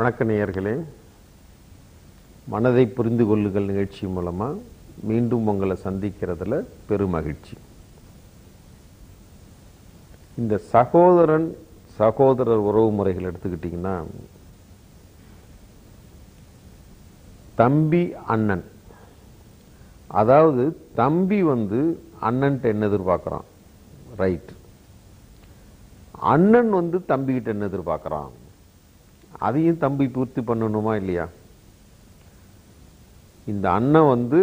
வணக்க நேயர்களே, மனதை புரிந்து கொள்ளுங்கள் நிகழ்ச்சி மூலமா மீண்டும் உங்களை சந்திக்கிறதுல பெருமகிழ்ச்சி. இந்த சகோதரர் உறவு முறைகள் எடுத்துக்கிட்டீங்கன்னா, தம்பி அண்ணன், அதாவது தம்பி அண்ணன்ட்ட என்ன எதிர்பார்க்கிறான், ரைட். அண்ணன் தம்பிகிட்ட என்ன எதிர்பார்க்கிறான், அதையும் தம்பி பூர்த்தி பண்ணணுமா இல்லையா? இந்த அண்ணன்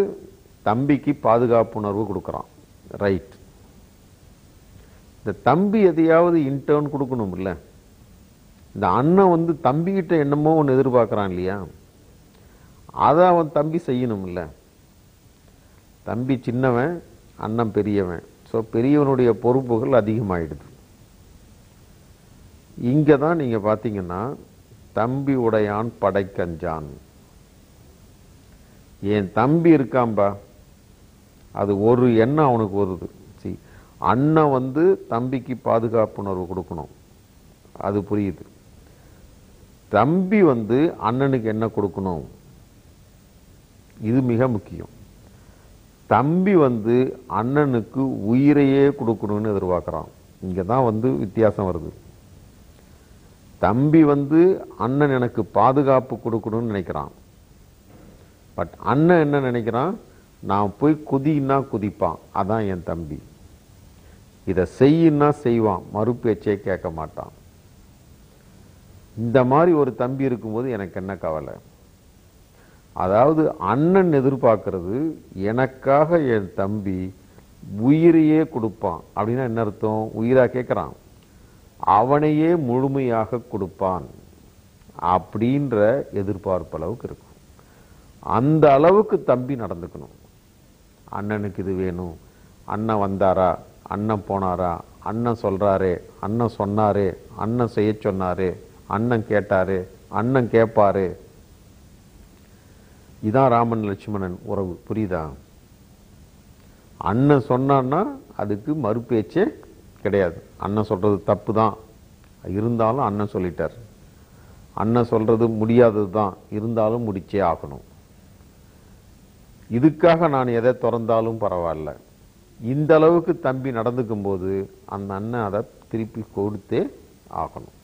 தம்பிக்கு பாதுகாப்புணர்வு கொடுக்கறான், ரைட். இந்த தம்பி எதையாவது இன்டர்ன் கொடுக்கணும் இல்ல? இந்த அண்ணன் தம்பிகிட்ட என்னமோ ஒன்று எதிர்பார்க்கறான் இல்லையா? அதை அவன் தம்பி செய்யணும் இல்ல? தம்பி சின்னவன், அண்ணன் பெரியவன். ஸோ பெரியவனுடைய பொறுப்புகள் அதிகமாயிடுது. இங்கே தான் நீங்கள் பார்த்தீங்கன்னா, தம்பி உடையான் படைக்கஞ்சான். என் தம்பி இருக்காம்பா, அது ஒரு எண்ணம் அவனுக்கு வருது. அண்ணன் தம்பிக்கு பாதுகாப்புணர்வு கொடுக்கணும், அது புரியுது. தம்பி அண்ணனுக்கு என்ன கொடுக்கணும், இது மிக முக்கியம். தம்பி அண்ணனுக்கு உயிரையே கொடுக்கணும்னு எதிர்பார்க்குறான். இங்கே தான் வித்தியாசம் வருது. தம்பி அண்ணன் எனக்கு பாதுகாப்பு கொடுக்கணும்னு நினைக்கிறான். பட் அண்ணன் என்ன நினைக்கிறான், நான் போய் குதின்னா குதிப்பான், அதான் என் தம்பி. இதை செய்யின்னா செய்வான், மறுபேச்சே கேட்க மாட்டான். இந்த மாதிரி ஒரு தம்பி இருக்கும்போது எனக்கு என்ன கவலை? அதாவது அண்ணன் எதிர்பார்க்கிறது, எனக்காக என் தம்பி உயிரையே கொடுப்பான். அப்படின்னா என்ன அர்த்தம்? உயிரா கேட்குறான், அவனையே முழுமையாக கொடுப்பான் அப்படின்ற எதிர்பார்ப்பு அளவுக்கு இருக்கும். அந்த அளவுக்கு தம்பி நடந்துக்கணும். அண்ணனுக்கு இது வேணும், அண்ணன் வந்தாரா, அண்ணன் போனாரா, அண்ணன் சொல்றாரே, அண்ணன் சொன்னாரே, அண்ணன் செய்ய சொன்னாரே, அண்ணன் கேட்டாரு, அண்ணன் கேட்பாரு. இதான் ராமன் லட்சுமணன் உறவு, புரியுதா? அண்ணன் சொன்னான்னா அதுக்கு மறுபேச்சே கிடையாது. அண்ணன் சொல்றது தப்பு தான், இருந்தாலும் அண்ணன் சொல்லிட்டார். அண்ணன் சொல்றது முடியாதது தான், இருந்தாலும் முடிச்சே ஆகணும். இதுக்காக நான் எதை திறந்தாலும் பரவாயில்ல. இந்த அளவுக்கு தம்பி நடந்துக்கும் போது அந்த அண்ணன் அதை திருப்பி கொடுத்தே ஆகணும்.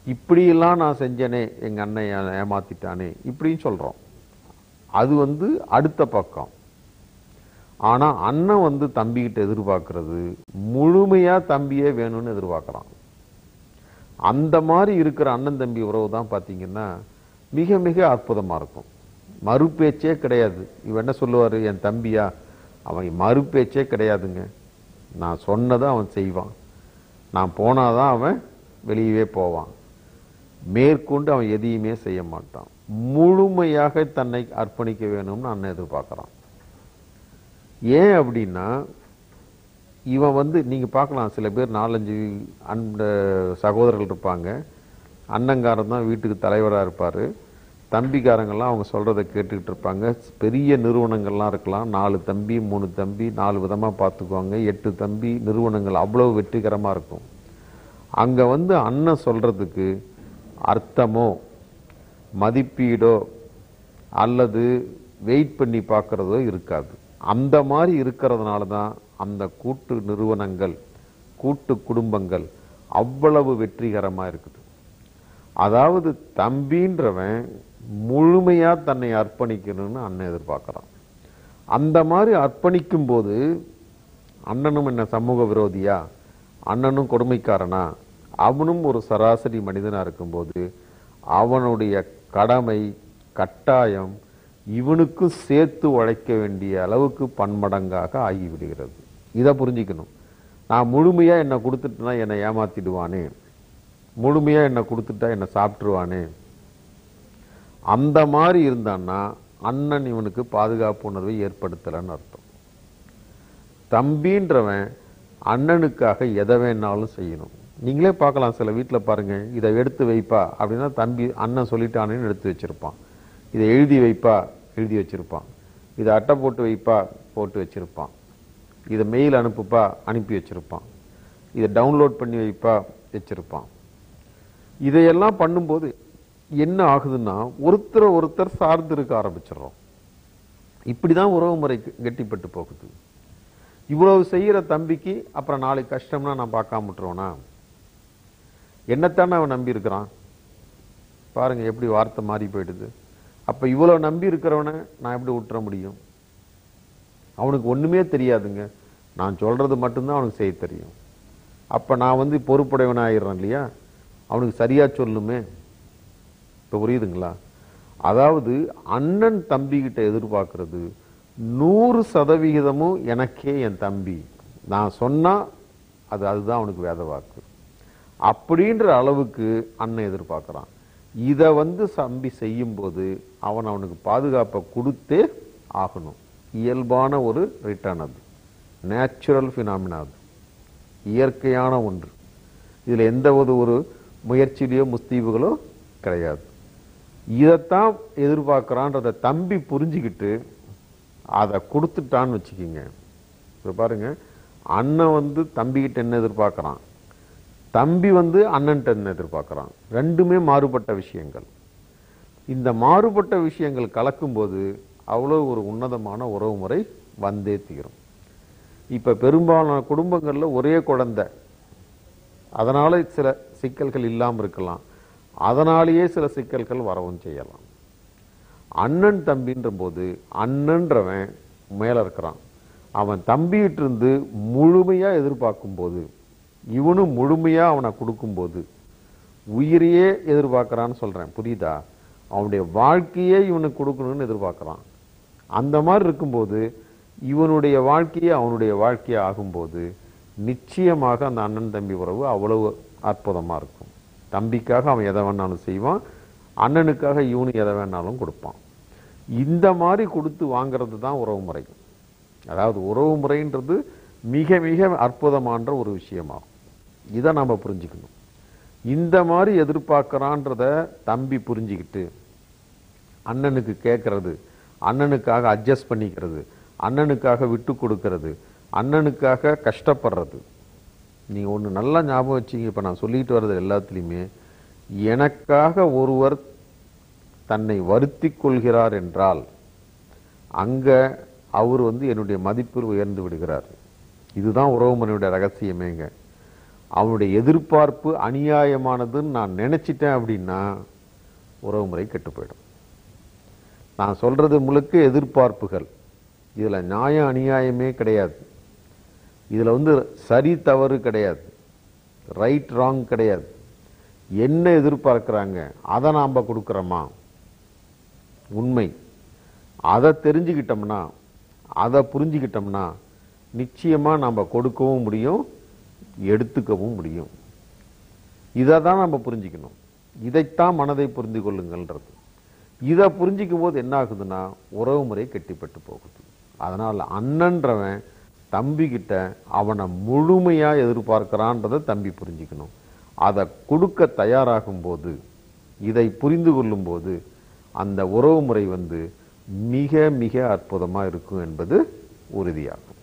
இப்படியெல்லாம் நான் செஞ்சனே, எங்க அண்ணன் ஏமாத்திட்டானே இப்படின்னு சொல்றோம். அது அடுத்த பக்கம். ஆனா அண்ணன் தம்பிகிட்ட எதிர்பார்க்கறது, முழுமையா தம்பியே வேணும்னு எதிர்பார்க்கறான். அந்த மாதிரி இருக்கிற அண்ணன் தம்பி உறவு தான் பார்த்தீங்கன்னா மிக மிக அற்புதமா இருக்கும். மறுபேச்சே கிடையாது. இவன் என்ன சொல்லுவாரு, என் தம்பியா, அவன் மறுபேச்சே கிடையாதுங்க. நான் சொன்னதை அவன் செய்வான், நான் போனாதான் அவன் வெளியவே போவான். மேற்கொண்டு அவன் எதையுமே செய்ய மாட்டான். முழுமையாக தன்னை அர்ப்பணிக்க வேணும்னு அண்ணன் எதிர்பார்க்கறான். ஏன் அப்படின்னா, இவன் நீங்க பார்க்கலாம், சில பேர் 4-5 சகோதரர்கள் இருப்பாங்க. அண்ணங்காரன் தான் வீட்டுக்கு தலைவராக இருப்பார். தம்பிக்காரங்கள்லாம் அவங்க சொல்றதை கேட்டுக்கிட்டு இருப்பாங்க. பெரிய நிறுவனங்கள்லாம் இருக்கலாம், 4 தம்பி 3 தம்பி 4 விதமாக பார்த்துக்குவாங்க. 8 தம்பி நிறுவனங்கள் அவ்வளவு வெற்றிகரமாக இருக்கும். அங்கே அண்ணன் சொல்றதுக்கு அர்த்தமோ மதிப்பீடோ அல்லது வெயிட் பண்ணி பார்க்கறதோ இருக்காது. அந்த மாதிரி இருக்கிறதுனால தான் அந்த கூட்டு நிறுவனங்கள், கூட்டு குடும்பங்கள் அவ்வளவு வெற்றிகரமாக இருக்குது. அதாவது தம்பின்றவன் முழுமையா தன்னை அர்ப்பணிக்கணும்னு அண்ணன் எதிர்பார்க்கிறான். அந்த மாதிரி அர்ப்பணிக்கும் போது அண்ணனும் என்ன சமூக விரோதியா, அண்ணனும் கொடுமைக்காரனா, அவனும் ஒரு சராசரி மனிதனா இருக்கும்போது அவனுடைய கடமை கட்டாயம் இவனுக்கும் சேர்த்து உழைக்க வேண்டிய அளவுக்கு பன்மடங்காக ஆகிவிடுகிறது. இதை புரிஞ்சுக்கணும். நான் முழுமையா என்னை கொடுத்துட்டுனா என்னை ஏமாத்திடுவானே, முழுமையா என்னை கொடுத்துட்டா என்னை சாப்பிட்டுருவானே, அந்த மாதிரி இருந்தான்னா அண்ணன் இவனுக்கு பாதுகாப்பு உணர்வை ஏற்படுத்தலன்னு அர்த்தம். தம்பின்றவன் அண்ணனுக்காக எதை வேணாலும் செய்யணும். நீங்களே பார்க்கலாம், சில வீட்டில் பாருங்க, இதை எடுத்து வைப்பா அப்படின்னா தம்பி அண்ணன் சொல்லிட்டானேன்னு எடுத்து வச்சிருப்பான். இதை எழுதி வைப்பா எழுதி வச்சிருப்பான். இதை அட்டை போட்டு வைப்பா போட்டு வச்சிருப்பான். இதை மெயில் அனுப்புப்பா அனுப்பி வச்சிருப்பான். இதை டவுன்லோட் பண்ணி வைப்பா வச்சிருப்பான். இதையெல்லாம் பண்ணும்போது என்ன ஆகுதுன்னா ஒருத்தரை ஒருத்தர் சார்ந்து இருக்க ஆரம்பிச்சிடறோம். இப்படிதான் உறவு முறை கெட்டிப்பட்டு போகுது. இவ்வளவு செய்யற தம்பிக்கு அப்புறம் நாளைக்கு கஷ்டம்னா நான் பார்க்காம விட்டுருவேனா? என்னத்தானே அவன் நம்பி இருக்கிறான் பாருங்க, எப்படி வார்த்தை மாறி போயிடுது. அப்ப இவ்வளவு நம்பி இருக்கிறவனை நான் எப்படி விட்டுற முடியும்? அவனுக்கு ஒண்ணுமே தெரியாதுங்க, நான் சொல்றது மட்டும்தான் அவனுக்கு செய்ய தெரியும். அப்ப நான் பொறுப்புடையவனா ஆயிடுறேன் இல்லையா? அவனுக்கு சரியா சொல்லுமே. இப்ப புரியுதுங்களா? அதாவது அண்ணன் தம்பி கிட்ட எதிர்பார்க்கிறது 100% எனக்கே என் தம்பி, நான் சொன்னா அதுதான் அவனுக்கு வேத வாக்கு அப்படின்ற அளவுக்கு அண்ணன் எதிர்பார்க்கிறான். இதை தம்பி செய்யும் போது அவனுக்கு பாதுகாப்பை கொடுத்தே ஆகணும். இயல்பான ஒரு ரிட்டர்ன், அது நேச்சுரல் பினாமினா, அது இயற்கையான ஒன்று. இதுல எந்த ஒரு முயற்சியிலையோ முஸ்தீவுகளோ கிடையாது. இதைத்தான் எதிர்பார்க்கிறான்றத தம்பி புரிஞ்சுக்கிட்டு அதை கொடுத்துட்டான்னு வச்சுக்கிங்க. இப்ப பாருங்க, அண்ணன் தம்பிகிட்ட என்ன எதிர்பார்க்கிறான், தம்பி அண்ணன்ட்ட என்ன எதிர்பார்க்கிறான். ரெண்டுமே மாறுபட்ட விஷயங்கள். இந்த மாறுபட்ட விஷயங்கள் கலக்கும் போது அவ்வளவு ஒரு உன்னதமான உறவு முறை வந்தே தீரும். இப்ப பெரும்பாலான குடும்பங்கள்ல ஒரே குழந்தை, அதனால சில சிக்கல்கள் இல்லாம இருக்கலாம், அதனாலேயே சில சிக்கல்கள் வரவும் செய்யலாம். அண்ணன் தம்பின்ற போது அண்ணன்றவன் மேல இருக்கிறான், அவன் தம்பிகிட்ட இருந்து முழுமையா எதிர்பார்க்கும் போது, இவனும் முழுமையா அவனை கொடுக்கும் போது, உயிரையே எதிர்பார்க்கிறான்னு சொல்றேன், புரியுதா? அவனுடைய வாழ்க்கையே இவனுக்கு கொடுக்கணும்னு எதிர்பார்க்கிறான். அந்த மாதிரி இருக்கும்போது இவனுடைய வாழ்க்கையே அவனுடைய வாழ்க்கையே ஆகும்போது நிச்சயமாக அந்த அண்ணன் தம்பி உறவு அவ்வளவு அற்புதமா இருக்கும். தம்பிக்காக அவன் எதை வேணாலும் செய்வான், அண்ணனுக்காக இவனு எதை வேணாலும் கொடுப்பான். இந்த மாதிரி கொடுத்து வாங்கிறது தான் உறவு முறை. அதாவது உறவு முறைன்றது மிக மிக அற்புதமான ஒரு விஷயமாகும். இதை நாம புரிஞ்சுக்கணும். இந்த மாதிரி எதிர்பார்க்கிறான்றத தம்பி புரிஞ்சுக்கிட்டு அண்ணனுக்கு கேட்கறது, அண்ணனுக்காக அட்ஜஸ்ட் பண்ணிக்கிறது, அண்ணனுக்காக விட்டு கொடுக்கிறது, அண்ணனுக்காக கஷ்டப்படுறது. நீங்க ஒண்ணு நல்லா ஞாபகம் வச்சீங்க, இப்ப நான் சொல்லிட்டு வர்றது எல்லாத்துலயுமே, எனக்காக ஒருவர் தன்னை வருத்தி கொள்கிறார் என்றால் அங்க அவர் என்னுடைய மதிப்பில் உயர்ந்து விடுகிறார். இதுதான் உறவுமுறையுடைய ரகசியமேங்க. அவனுடைய எதிர்பார்ப்பு அநியாயமானதுன்னு நான் நினைச்சிட்டேன் அப்படின்னா உறவுமுறை கெட்டு போயிடும். நான் சொல்றது முழுக்க எதிர்பார்ப்புகள், இதுல நியாயம் அநியாயமே கிடையாது. இதுல சரி தவறு கிடையாது, ரைட் ராங் கிடையாது. என்ன எதிர்பார்க்கிறாங்க அதை நாம கொடுக்கிறோமா, உண்மை. அதை தெரிஞ்சுக்கிட்டோம்னா, அதை புரிஞ்சுக்கிட்டோம்னா நிச்சயமா நாம கொடுக்கவும் முடியும், எடுத்துக்கவும் முடியும். இதை தான் நம்ம புரிஞ்சுக்கணும். இதைத்தான் மனதை புரிந்து கொள்ளுங்கள்ன்றது. இதை புரிஞ்சிக்கும் போது என்ன ஆகுதுன்னா உறவு முறை கெட்டிப்பட்டு போகுது. அதனால அண்ணன்றவன் தம்பி கிட்ட அவனை முழுமையா எதிர்பார்க்கிறான்றதை தம்பி புரிஞ்சுக்கணும். அதை கொடுக்க தயாராகும் போது, இதை புரிந்து கொள்ளும் போது அந்த உறவு முறை மிக மிக அற்புதமா இருக்கும் என்பது உறுதியாகும்.